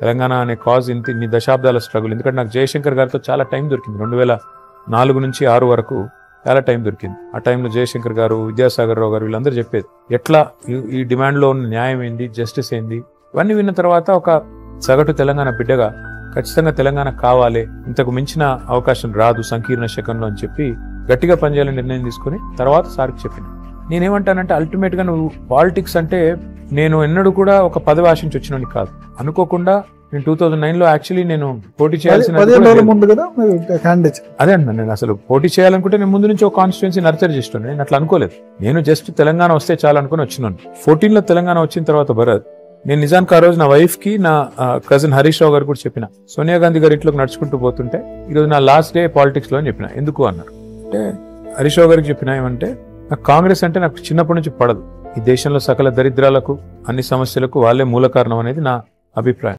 తెలంగాణ అనే కాజ్ ఇన్ని దశాబ్దాల స్ట్రగుల్. ఎందుకంటే నాకు జయశంకర్ గారితో చాలా టైం దొరికింది. 2004 నుంచి 6 వరకు చాలా టైం దొరికింది. ఆ టైంలో జయశంకర్ గారు, విద్యాసాగర్ రావు గారు వీళ్ళందరూ చెప్పేది ఎట్లా ఈ డిమాండ్లో ఉన్న న్యాయం ఏంది, జస్టిస్ ఏంది, ఇవన్నీ విన్న తర్వాత ఒక సగటు తెలంగాణ బిడ్డగా ఖచ్చితంగా తెలంగాణ కావాలి, ఇంతకు మించిన అవకాశం రాదు సంకీర్ణ శకంలో అని చెప్పి గట్టిగా పనిచేయాలని నిర్ణయం తీసుకుని తర్వాత సార్కి చెప్పిన. నేనేమంటానంటే అల్టిమేట్ గా నువ్వు పాలిటిక్స్ అంటే నేను ఎన్నడూ కూడా ఒక పదవి ఆశించి వచ్చినని కాదు. అనుకోకుండా నేను 2009లో యాక్చువల్లీ నేను పోటీ చేయాల్సిన అదే అంటున్నాను. నేను అసలు పోటీ చేయాలనుకుంటే నేను ముందు నుంచి ఒక కాన్స్టిట్యున్సీ నర్చర్ చేస్తున్నాను. నేను అట్లా అనుకోలేదు. నేను జస్ట్ తెలంగాణ వస్తే చాలా అనుకుని వచ్చినాను. 14లో తెలంగాణ వచ్చిన తర్వాత భరత్, నేను నిజానికి ఆ రోజు నా వైఫ్ కి, నా కజిన్ హరీష్ రావు గారు కూడా చెప్పిన, సోనియా గాంధీ గారి ఇంట్లోకి నడుచుకుంటూ పోతుంటే ఈరోజు నా లాస్ట్ డే పాలిటిక్స్ లో అని చెప్పిన. ఎందుకు అన్నారు అంటే, హరీష్ రావు గారికి చెప్పిన ఏమంటే, నాకు కాంగ్రెస్ అంటే నాకు చిన్నప్పటి నుంచి పడదు. ఈ దేశంలో సకల దరిద్రాలకు, అన్ని సమస్యలకు వాళ్ళే మూల కారణం అనేది నా అభిప్రాయం.